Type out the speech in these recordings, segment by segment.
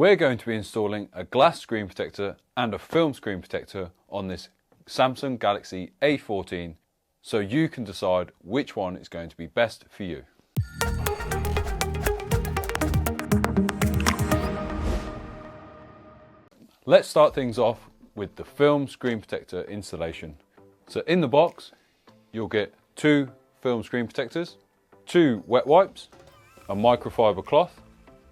We're going to be installing a glass screen protector and a film screen protector on this Samsung Galaxy A14, so you can decide which one is going to be best for you. Let's start things off with the film screen protector installation. So in the box, you'll get 2 film screen protectors, 2 wet wipes, a microfiber cloth,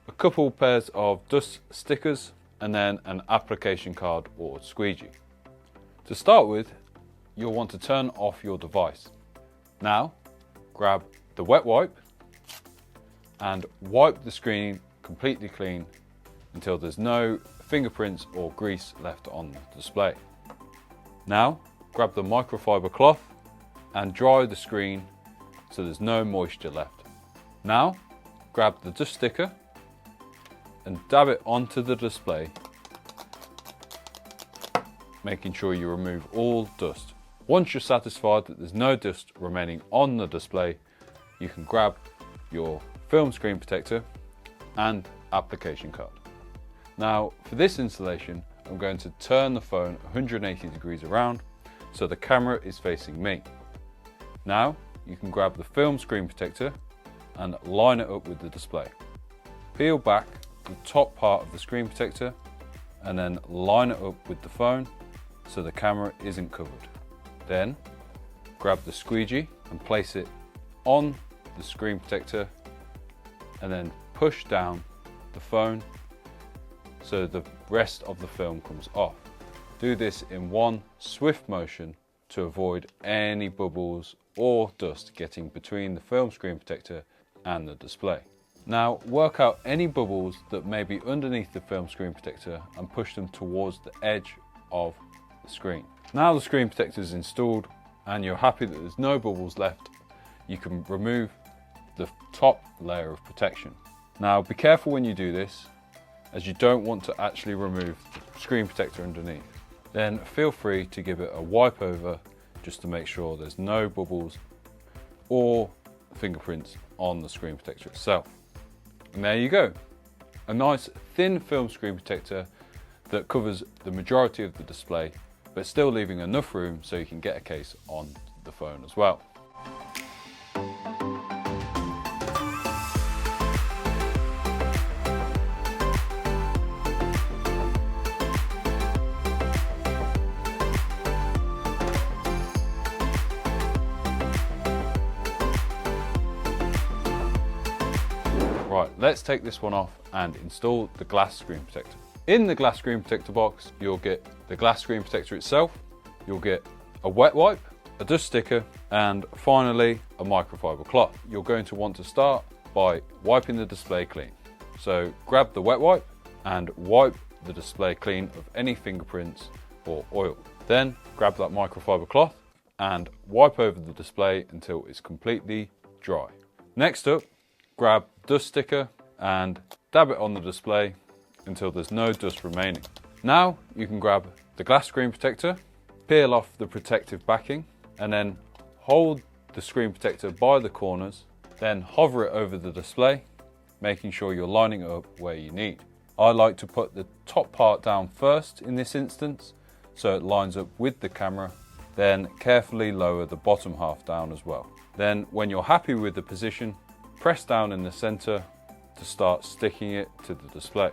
a couple pairs of dust stickers, and then an application card or squeegee. To start with, you'll want to turn off your device. Now, grab the wet wipe and wipe the screen completely clean until there's no fingerprints or grease left on the display. Now, grab the microfiber cloth and dry the screen so there's no moisture left. Now, grab the dust sticker and dab it onto the display, making sure you remove all dust. Once you're satisfied that there's no dust remaining on the display, you can grab your film screen protector and application card. Now, for this installation, I'm going to turn the phone 180 degrees around so the camera is facing me. Now, you can grab the film screen protector and line it up with the display. Peel back the top part of the screen protector and then line it up with the phone so the camera isn't covered. Then, grab the squeegee and place it on the screen protector and then push down the phone so the rest of the film comes off. Do this in one swift motion to avoid any bubbles or dust getting between the film screen protector and the display. Now, work out any bubbles that may be underneath the film screen protector and push them towards the edge of the screen. Now the screen protector is installed and you're happy that there's no bubbles left, you can remove the top layer of protection. Now, be careful when you do this, as you don't want to actually remove the screen protector underneath. Then feel free to give it a wipe over just to make sure there's no bubbles or fingerprints on the screen protector itself. And there you go, a nice thin film screen protector that covers the majority of the display, but still leaving enough room so you can get a case on the phone as well. Right, let's take this one off and install the glass screen protector. In the glass screen protector box, you'll get the glass screen protector itself, you'll get a wet wipe, a dust sticker, and finally a microfiber cloth. You're going to want to start by wiping the display clean. So grab the wet wipe and wipe the display clean of any fingerprints or oil. Then grab that microfiber cloth and wipe over the display until it's completely dry. Next up, grab dust sticker and dab it on the display until there's no dust remaining. Now you can grab the glass screen protector, peel off the protective backing, and then hold the screen protector by the corners, then hover it over the display, making sure you're lining it up where you need. I like to put the top part down first in this instance, so it lines up with the camera, then carefully lower the bottom half down as well. Then when you're happy with the position, press down in the center to start sticking it to the display.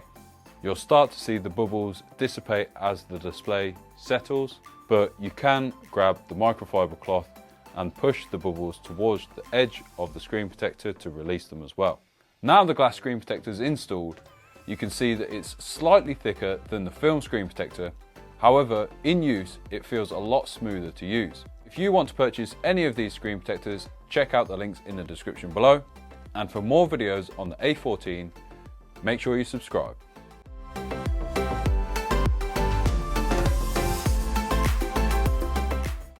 You'll start to see the bubbles dissipate as the display settles, but you can grab the microfiber cloth and push the bubbles towards the edge of the screen protector to release them as well. Now the glass screen protector is installed, you can see that it's slightly thicker than the film screen protector. However, in use, it feels a lot smoother to use. If you want to purchase any of these screen protectors, check out the links in the description below. And for more videos on the A14, make sure you subscribe.